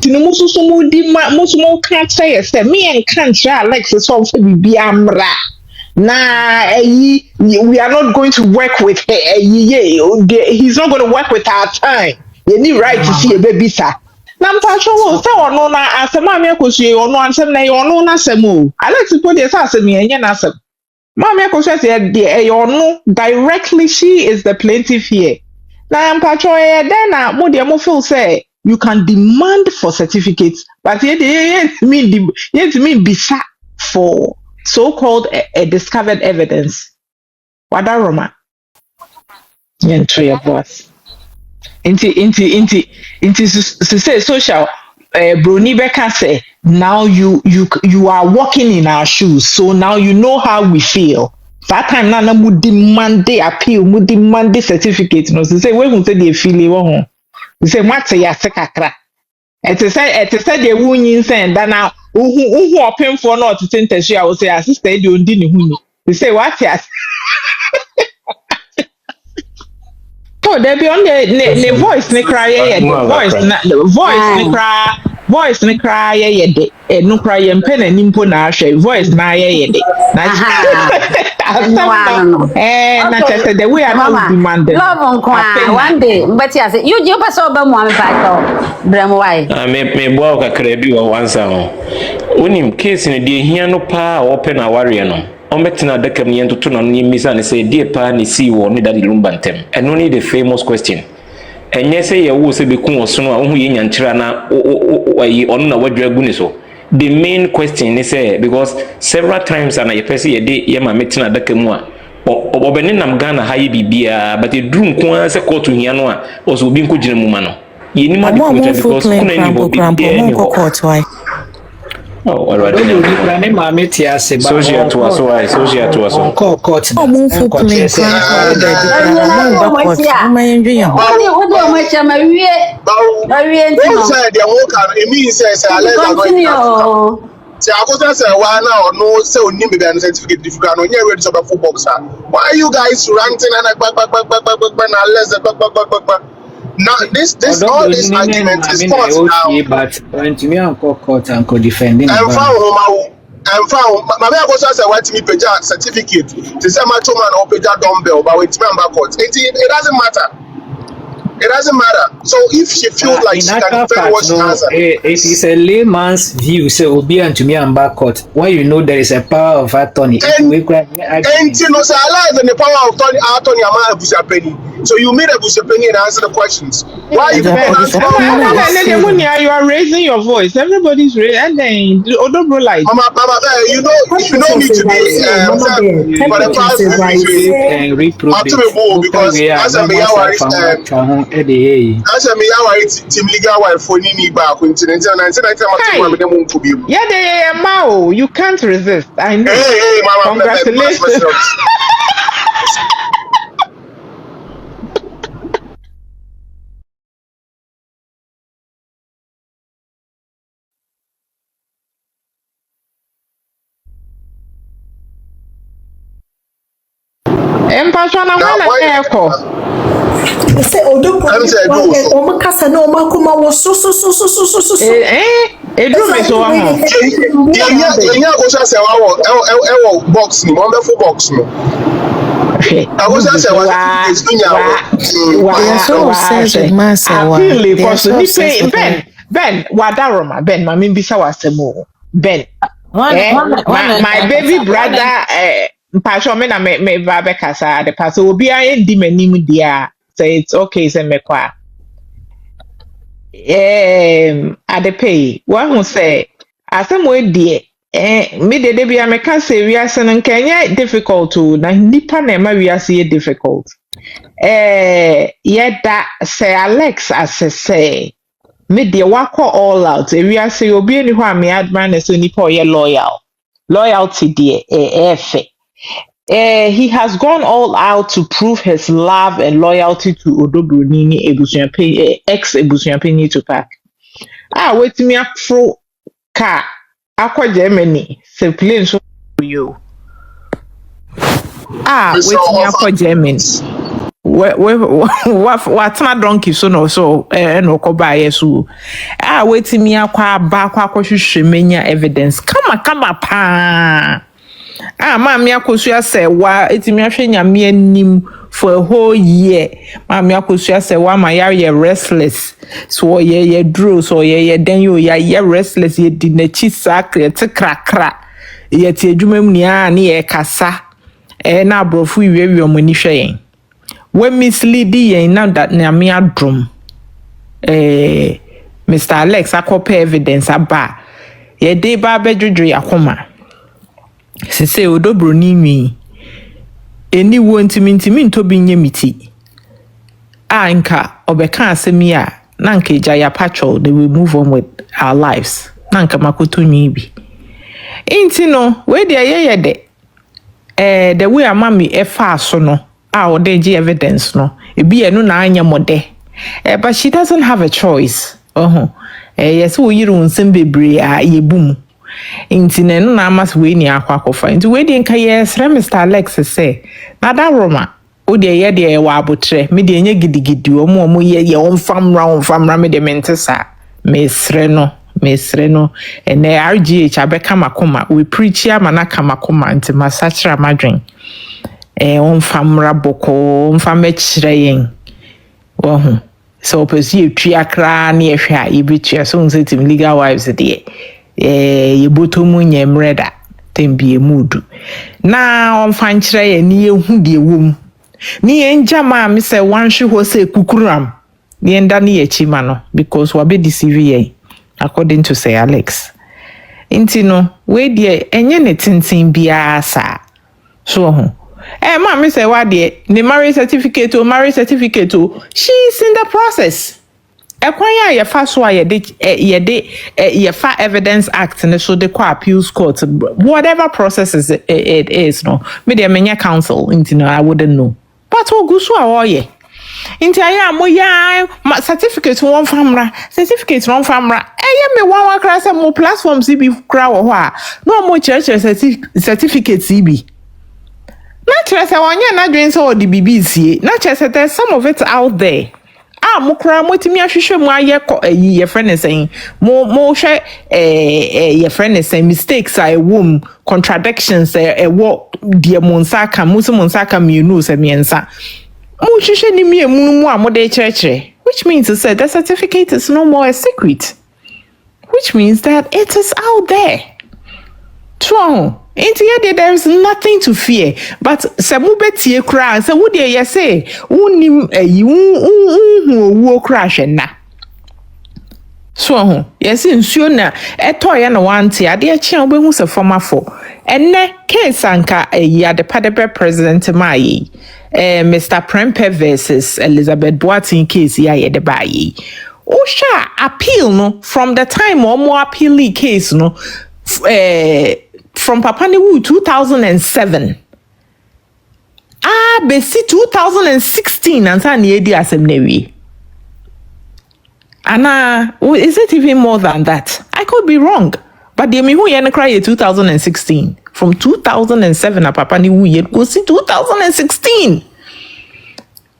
Musumo can't say me and can't Alex so be amra. Nah, we are not going to work with her. He's not going to work with our time. You need right to see a baby, sir. Nam patrol, so or no, as a mammy, or no answer, or no, Nasamu. Alex put this as me and Yanasa. Mammy, or no, directly, she is the plaintiff here. Now, patrol, then, Modiamo Phil say. You can demand for certificates, but yet mean bisa for so-called a discovered evidence. What that Roma? Into boss. Into say social. Bruni Becca say now you are walking in our shoes, so now you know how we feel. That time na would demand the appeal, would demand the certificate. No, so say we won't say the feel. Say what say kakra. It is said the wound send that now who are paying for not to think I will say sister you didn't who they say what yes. So they be on the voice ne cry voice ne cry ye no cry and pen and nimpo na voice na ye de. The way I know demanding. Love on one day, but yes, you pass over one pato. Bramway. Me boa kakra bi wa wansa ho. Onim case ne de hia no pa open a warrior no. Ometina dekam ne ntoto no ne misa ne say de pa ne si wo ne dadi lumba ntem. Eno ne the famous question. Enye say ye wo se be kun osono a ohu ye nyankyira na onu na wadwa gu ne so. The main question is because several times and I person ye de ye ma metina dekam a obene nam Ghana ha ye bibia but e duru nko se court hia no a oso bi nko gina mu ma no. Ye ni ma because kuna ni bo bi court why. Oh, already. Social to us, why? Social to us. Court. Oh, move for play. Why are you guys ranting and now this all this argument is court now. But when to me uncle court and co-defending. I'm found. My Akosua say what me pay certificate. To say my man or pay dumbbell, but with me court. It doesn't matter. It doesn't matter. So if she feels like she can defend what she has, it is a layman's view. So Obi and to me and back court. Why you know there is a power of attorney? And you know, say Allah is in the power of attorney. Among Busia Penny. So you made a Busia Penny and answer the questions. Why you you are raising your voice. Everybody's raising, and then Odobro like. Mama, you know, if you know me today, for the past because as a team legal wife for Nini back in 1990, yeah, Mao, you can't resist. I know. Hey, Mama, congratulations. Empatwana wana eko. Say Odobro. Omakasa no omakuma was so. Edru me so aho. Yeah, Akosua Serwaa box ni, wonderful box no. Akosua Serwaa is dunya Ben wadaroma Ben mami bisa wasemo. Ben. My baby brother, Passion, me Babekasa, the pastor will be a demon, dear. Say it's okay, say me qua. At the pay, one who say, as some way, dear, me the baby, I can say we are sending Kenya difficult to, na nipa nema we are see difficult. Yet that say Alex, as I say. Me de wako all out. We are say obi any who me adman so nipa ye loyal. Loyalty de he has gone all out to prove his love and loyalty to Odobroni ex Ebusuapeni to pack. Wait me up for car. Aqua Germany. Say plane so you. Wait me aqua Germany. What's my donkey so no so no ko buy so wait me akwa ba kwa hwehwemenya evidence kama pa ma me Akosua Serwaa etimi ahwe nyame anim for a whole year ma me Akosua Serwaa ma ya restless so ye draw so ye den yo ya restless ye di na chi sakre te krakra ye ti adwuma mu ni ye kasa na abrofu wiwi omani hwe when misleading yen now that na me adrum Mr. Alex akope evidence aba ye dey ba bedwedwe akoma se say Odobroni nwi eni wontimi ntobi nyemiti anka obeka asemi a nanka ejaya patrol they will move on with our lives nanka makoto nwi bi intino we dey ye de the way amami efa so no or they evidence no be eno na anya mode but she doesn't have a choice yes wo yiru nsem bebre a yebum intine no na amas we ni akwakofa nti we dey nka yes Mr. Alex say na da roma o dey ye dey wa abotre me dey nya gidigidi omo ye onfamra me dey mentesa mesre no ene RGH abeka makoma we preach ya manaka makoma nti masachra madwen onfamra boko onfame chire so opposite triakra na ehwe a yebetua so unsetim legal wives de yebotomu nyemreda tembie mudu na onfan chire ye ni ehu de wom ni enja ma me se wanhwe ho se kukuram ni enda ni yechima no because wabe deceive ye according to say Alex intino we de enye ne tintin bia sa so Mommy say what the marriage certificate, she's in the process. Ekwanya ye fa so ye fa evidence act and so the appeals court whatever processes it is no me dey menya counsel into no I wouldn't know. But ogusu awoye. Inti aya mo ya certificate won famra eye me wan kra say mo platforms bi kra wo ho a no mo church certificates bi. Not just a na dream so the BBC. Not just there's some of it out there. Mukra motimi ahwehwe mu aye your friend is saying mo share your friend is saying mistakes are womb contradictions what dear monsaka musaka mienu se miensa. Mo hwehwe ni miemu mu amode church, which means to say the certificate is no more a secret. Which means that it is out there. True. There is nothing to fear, but Samubeti cry, so would you say, Unim a crash and na. So, yes, in sooner, a toy and a one tea, a dear child who's a former for, and ne case anka a year the Padebe president Mai, Mr. Prempe versus Elizabeth Boatin case, ya de bayi. Osha appeal no from the time or more appeal case no. From Papaniwu 2007. Besi 2016 and san yedi asemnewi. Anna, is it even more than that? I could be wrong. But the mihu yen cry 2016. From 2007 a Papaniwu yet go see 2016.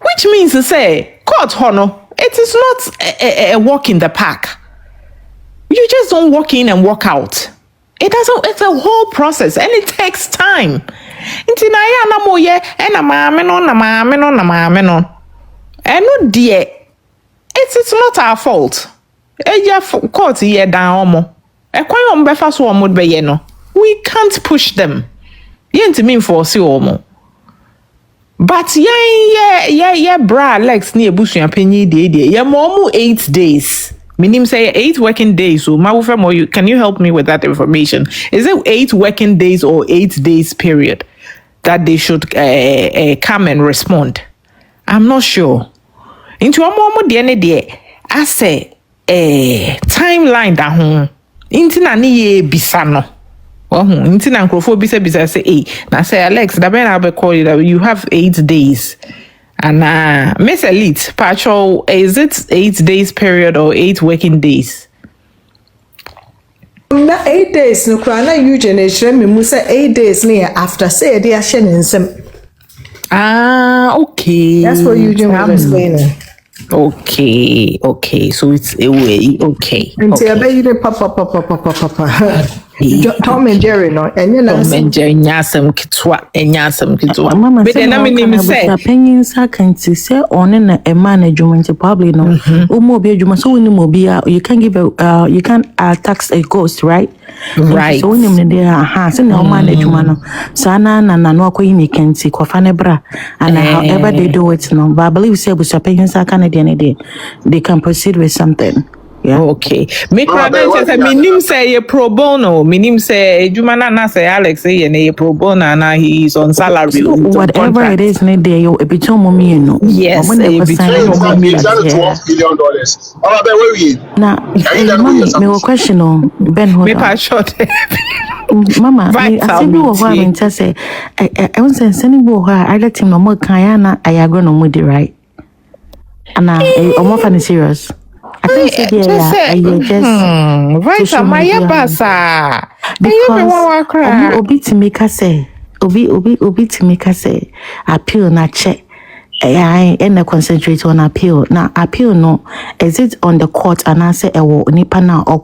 Which means to say, court honor, it is not a walk in the park. You just don't walk in and walk out. It doesn't, it's a whole process and it takes time. Inti na ya na moye na maame no. No dear. It's not our fault. Eja court ye dan omo. Ekwan om befa so omo be ye no. We can't push them. Yentimi force omo. But yeah, bra Alex ni ebusuan panyi de ye mo 8 days. Minim say 8 working days. So Mawufa, can you help me with that information? Is it 8 working days or 8 days period that they should come and respond? I'm not sure. Into omo de ne de I say timeline da ho. Inti na ni ye bisa no. Inti na nkrofo bisa say na say Alex da ben I call you that you have 8 days. And Miss Elite, Patrol, is it 8 days period or 8 working days? Na 8 days no kra na you generation me musa 8 days near after say they are sharing some. Okay. That's what you was explaining. Okay. So it's a way. Okay. Until I bet you the papa. Tom and Jerry no. And you know. Tom and Jerry nyasem kitwa. Mama But then I mean say opinions can say on a man adjustment probably no. Umo be adjustment so when you can give you can tax a ghost, right? Right. So when you there so no man adjustment no. Sana na no akwa yin can see kwafa ne bra and however they do it no. But I believe say with opinions they can proceed with something. Yeah. Okay. Make say minim say ye pro bono. Minim say Jumana na say Alex say ye pro bono na he is on salary. So whatever it is, ne there you between mommy you know. Yes. $12 billion. All about where we. Now, me will question on Ben. Me pa short. Mama, I say we were having to say I was sending boy I let him no more kayana I agree no more right. And I'm not serious. I think right, my basa. Because obi to make us say, obi to make us say, appeal na check. I and concentrate on appeal. Now appeal no, is it on the court and I say nipa na or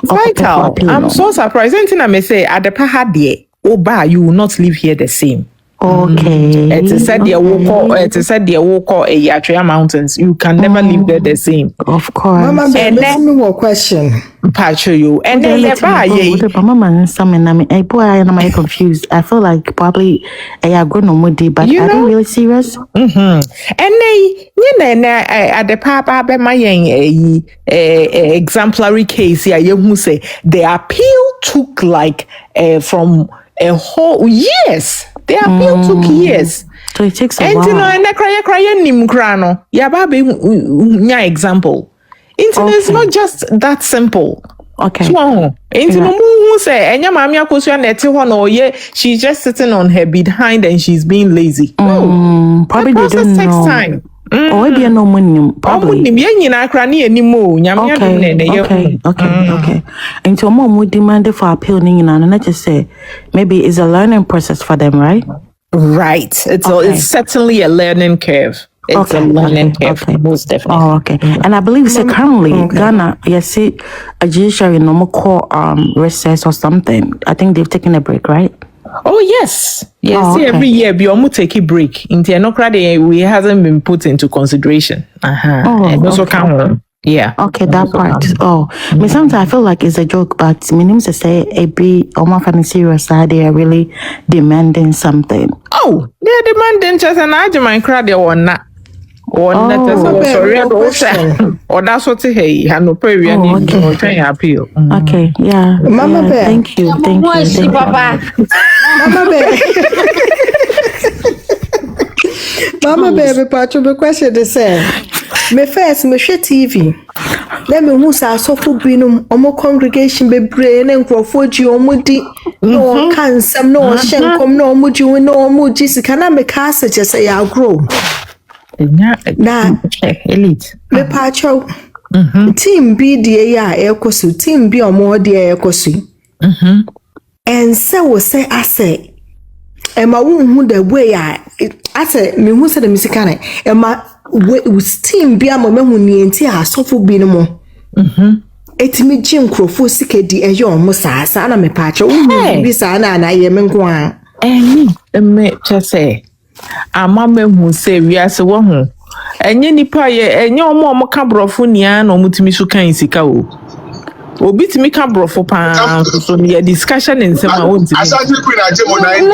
vital. I'm so surprised. Anything I may say at the pahadie, oba you will not live here the same. Okay. It is said they walk a Yatria Mountains. You can never live there the same. Of course. Mama, and then me more question. Patcho you. And then Mama some I boy I am confused. I feel like probably I agree no more but are they really serious? And they at the papa be my exemplary case here you say the appeal took like from a whole years. The appeal took years. So it takes a while. while. And cry nim crano. Ya baby nya example. It's not just that simple. Okay. So who say enya mami Akosua neti ho no ye she's just sitting on her behind and she's being lazy. Probably they don't takes know. time. Or maybe no money. Probably. Okay. And so mom would demand for appeal and not just say maybe it's a learning process for them, right? Right. It's certainly a learning curve. It's a learning curve, most definitely. Oh, okay. And I believe currently Ghana, yes, see a judiciary normal call recess or something. I think they've taken a break, right? Oh yes. Every year we almost take a break. In the we hasn't been put into consideration. And also yeah. Okay, that part. Me sometimes I feel like it's a joke, but my name to say every almost serious side they are really demanding something. Oh, they're demanding just an argument crowd they want not. Or that's what hey, I no pray we need to appeal. Okay, yeah. Mama Bear. Thank you. Papa. Mama Bear. Mama Bear, me patcho be question the same. Me first me share TV. Let me who sa so for binum omo congregation be brain and crofo omo di no can some no shenkom no omo ji no omo ji sika na me ka suggest say I grow. Na elite. Me patcho. Team B die ya ekosu, team B omo die ekosu. And so we say I say Emma who the way I say me who say the musicane Emma with team be a moment when you enti so for being more. Etimi Jim Crofo sike di eyo musa sana me patcho bi sana na ye menkwa me just say amame hu say we ase wo hu enye nipa ye enye omo ka brofo nia na omutimi su kan sika o Obi to make a brofo pan so near discussion in some own. I started Queen Ajemo 9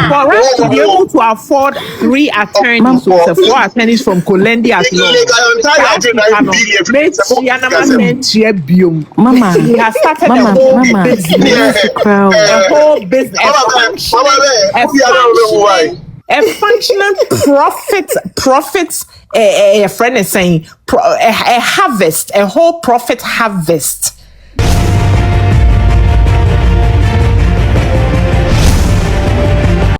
for us to be able to afford 3 attorneys, so 4 attorneys from Colendi as well. Mama, he has started a whole business, a functioning profit, a friend is saying, a harvest, a whole profit harvest.